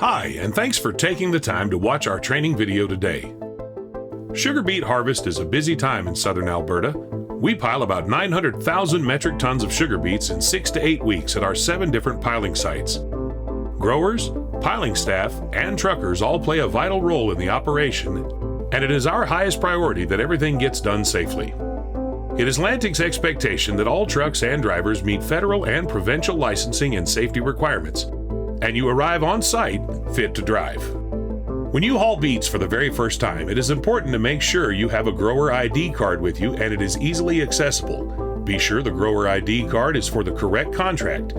Hi, and thanks for taking the time to watch our training video today. Sugar beet harvest is a busy time in southern Alberta. We pile about 900,000 metric tons of sugar beets in 6 to 8 weeks at our 7 different piling sites. Growers, piling staff, and truckers all play a vital role in the operation, and it is our highest priority that everything gets done safely. It is Lantic's expectation that all trucks and drivers meet federal and provincial licensing and safety requirements, and you arrive on site fit to drive. When you haul beets for the very first time, it is important to make sure you have a grower ID card with you and it is easily accessible. Be sure the grower ID card is for the correct contract.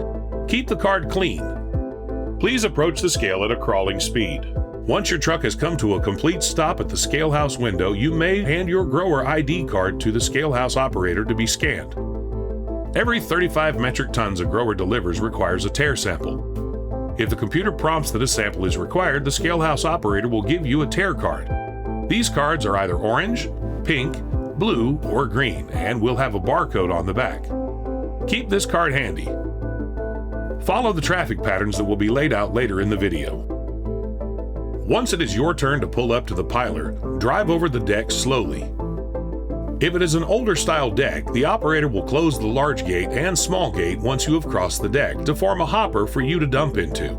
Keep the card clean. Please approach the scale at a crawling speed. Once your truck has come to a complete stop at the scale house window, you may hand your grower ID card to the scale house operator to be scanned. Every 35 metric tons a grower delivers requires a tear sample. If the computer prompts that a sample is required, the scale house operator will give you a tear card. These cards are either orange, pink, blue, or green, and will have a barcode on the back. Keep this card handy. Follow the traffic patterns that will be laid out later in the video. Once it is your turn to pull up to the piler, drive over the deck slowly. If it is an older style deck, the operator will close the large gate and small gate once you have crossed the deck to form a hopper for you to dump into.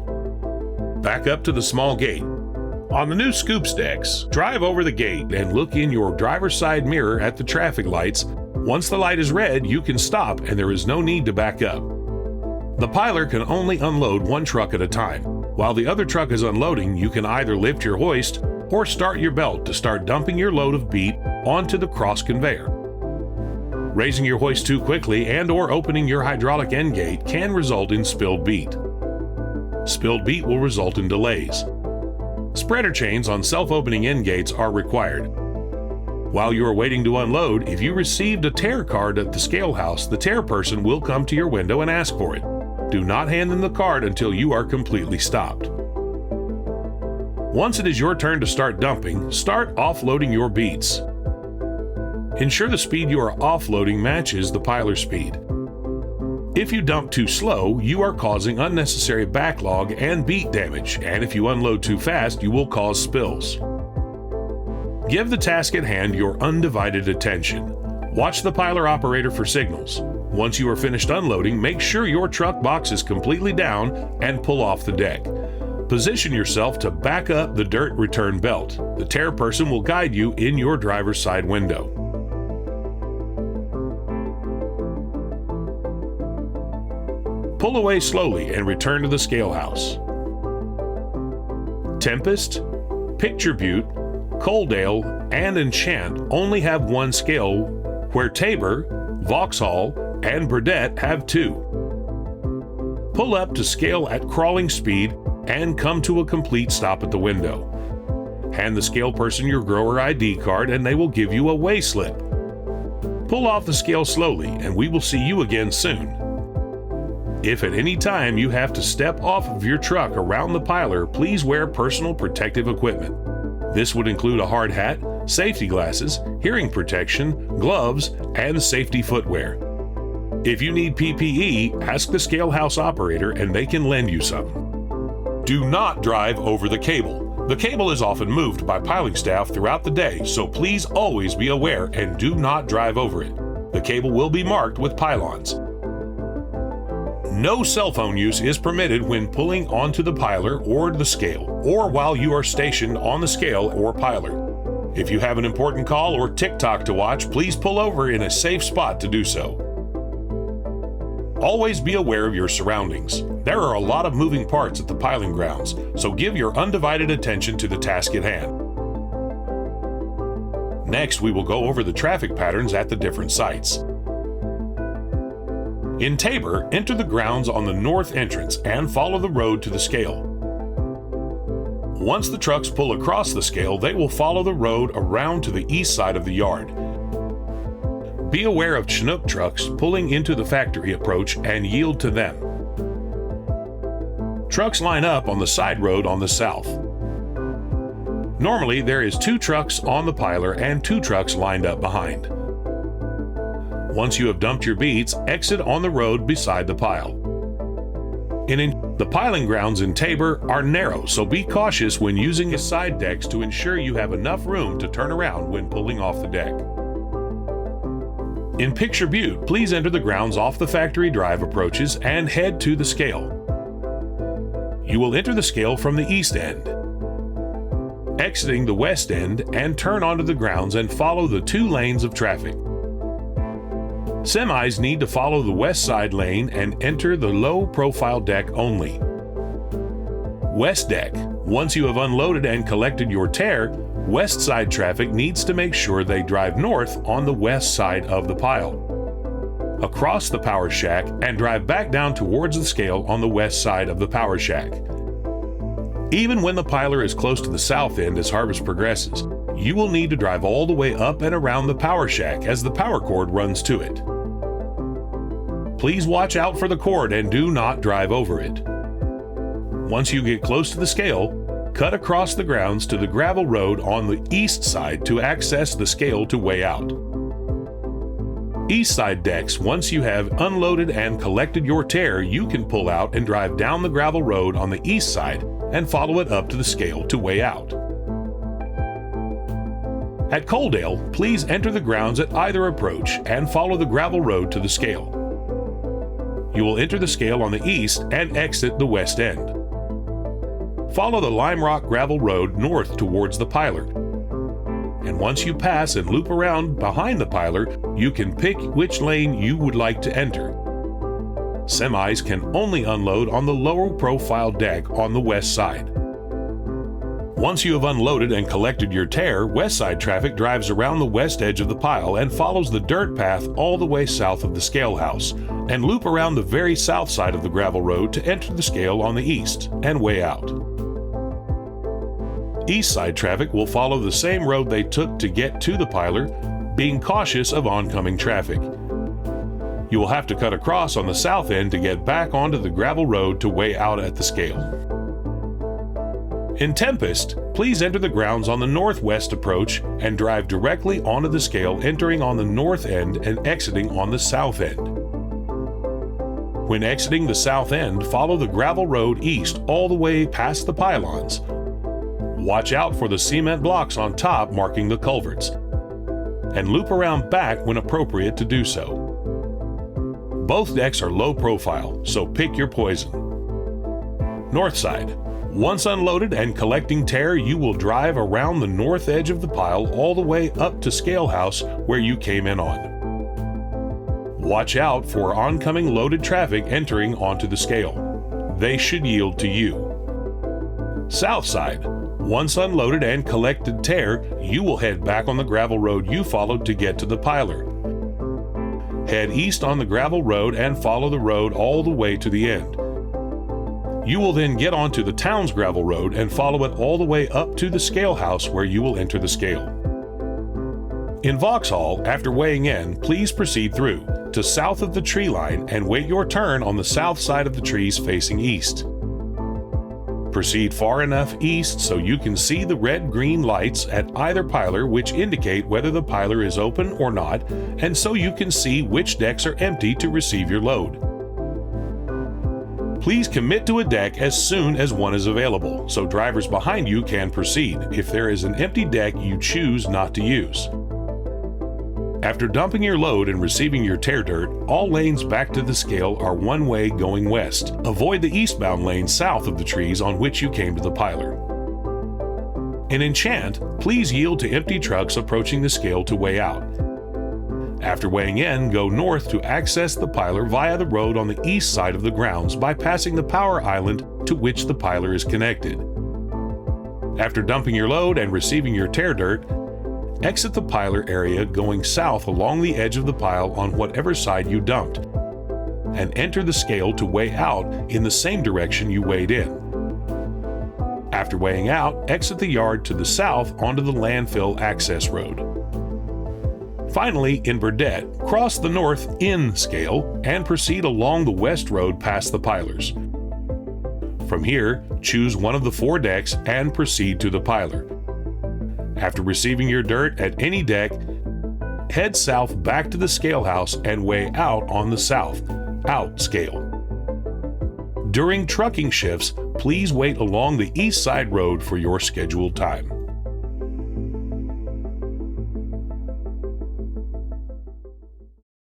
Back up to the small gate. On the new Scoops decks, drive over the gate and look in your driver's side mirror at the traffic lights. Once the light is red, you can stop and there is no need to back up. The piler can only unload one truck at a time. While the other truck is unloading, you can either lift your hoist or start your belt to start dumping your load of beet onto the cross conveyor. Raising your hoist too quickly and/or opening your hydraulic end gate can result in spilled beet. Spilled beet will result in delays. Spreader chains on self-opening end gates are required. While you are waiting to unload, if you received a tear card at the scale house, the tear person will come to your window and ask for it. Do not hand them the card until you are completely stopped. Once it is your turn to start dumping, start offloading your beets. Ensure the speed you are offloading matches the piler speed. If you dump too slow, you are causing unnecessary backlog and beet damage, and if you unload too fast, you will cause spills. Give the task at hand your undivided attention. Watch the piler operator for signals. Once you are finished unloading, make sure your truck box is completely down and pull off the deck. Position yourself to back up the dirt return belt. The tear person will guide you in your driver's side window. Pull away slowly and return to the scale house. Tempest, Picture Butte, Coaldale, and Enchant only have one scale, where Tabor, Vauxhall, and Burdett have 2. Pull up to scale at crawling speed and come to a complete stop at the window. Hand the scale person your grower ID card and they will give you a weigh slip. Pull off the scale slowly and we will see you again soon. If at any time you have to step off of your truck around the piler, please wear personal protective equipment. This would include a hard hat, safety glasses, hearing protection, gloves, and safety footwear. If you need PPE, ask the scale house operator and they can lend you some. Do not drive over the cable. The cable is often moved by piling staff throughout the day, so please always be aware and do not drive over it. The cable will be marked with pylons. No cell phone use is permitted when pulling onto the piler or the scale, or while you are stationed on the scale or piler. If you have an important call or TikTok to watch, please pull over in a safe spot to do so. Always be aware of your surroundings. There are a lot of moving parts at the piling grounds, so give your undivided attention to the task at hand. Next, we will go over the traffic patterns at the different sites. In Tabor, enter the grounds on the north entrance and follow the road to the scale. Once the trucks pull across the scale, they will follow the road around to the east side of the yard. Be aware of Chinook trucks pulling into the factory approach and yield to them. Trucks line up on the side road on the south. Normally, there is 2 trucks on the piler and 2 trucks lined up behind. Once you have dumped your beets, exit on the road beside the pile. In The piling grounds in Tabor are narrow, so be cautious when using the side decks to ensure you have enough room to turn around when pulling off the deck. In Picture Butte, please enter the grounds off the factory drive approaches and head to the scale. You will enter the scale from the east end, exiting the west end, and turn onto the grounds and follow the 2 lanes of traffic. Semis need to follow the west side lane and enter the low-profile deck only. West deck. Once you have unloaded and collected your tear, west side traffic needs to make sure they drive north on the west side of the pile, across the power shack, and drive back down towards the scale on the west side of the power shack. Even when the piler is close to the south end as harvest progresses, you will need to drive all the way up and around the power shack as the power cord runs to it. Please watch out for the cord and do not drive over it. Once you get close to the scale, cut across the grounds to the gravel road on the east side to access the scale to weigh out. East side decks. Once you have unloaded and collected your tear, you can pull out and drive down the gravel road on the east side and follow it up to the scale to weigh out. At Coaldale, please enter the grounds at either approach and follow the gravel road to the scale. You will enter the scale on the east and exit the west end. Follow the Lime Rock gravel road north towards the piler. And once you pass and loop around behind the piler, you can pick which lane you would like to enter. Semis can only unload on the lower profile deck on the west side. Once you have unloaded and collected your tear, west side traffic drives around the west edge of the pile and follows the dirt path all the way south of the scale house, and loop around the very south side of the gravel road to enter the scale on the east and weigh out. East side traffic will follow the same road they took to get to the piler, being cautious of oncoming traffic. You will have to cut across on the south end to get back onto the gravel road to weigh out at the scale. In Tempest, please enter the grounds on the northwest approach and drive directly onto the scale, entering on the north end and exiting on the south end. When exiting the south end, follow the gravel road east all the way past the pylons. Watch out for the cement blocks on top marking the culverts, and loop around back when appropriate to do so. Both decks are low profile, so pick your poison. North side. Once unloaded and collecting tear, you will drive around the north edge of the pile all the way up to scale house where you came in on. Watch out for oncoming loaded traffic entering onto the scale. They should yield to you. South side. Once unloaded and collected tear, you will head back on the gravel road you followed to get to the piler. Head east on the gravel road and follow the road all the way to the end. You will then get onto the town's gravel road and follow it all the way up to the scale house where you will enter the scale. In Vauxhall, after weighing in, please proceed through to south of the tree line and wait your turn on the south side of the trees facing east. Proceed far enough east so you can see the red-green lights at either piler, which indicate whether the piler is open or not, and so you can see which decks are empty to receive your load. Please commit to a deck as soon as one is available, so drivers behind you can proceed if there is an empty deck you choose not to use. After dumping your load and receiving your tear dirt, all lanes back to the scale are one way going west. Avoid the eastbound lane south of the trees on which you came to the piler. In Enchant, please yield to empty trucks approaching the scale to weigh out. After weighing in, go north to access the piler via the road on the east side of the grounds by passing the power island to which the piler is connected. After dumping your load and receiving your tear dirt, exit the piler area going south along the edge of the pile on whatever side you dumped, and enter the scale to weigh out in the same direction you weighed in. After weighing out, exit the yard to the south onto the landfill access road. Finally, in Burdett, cross the north in scale and proceed along the west road past the pilers. From here, choose one of the 4 decks and proceed to the piler. After receiving your dirt at any deck, head south back to the scale house and weigh out on the south, out scale. During trucking shifts, please wait along the east side road for your scheduled time.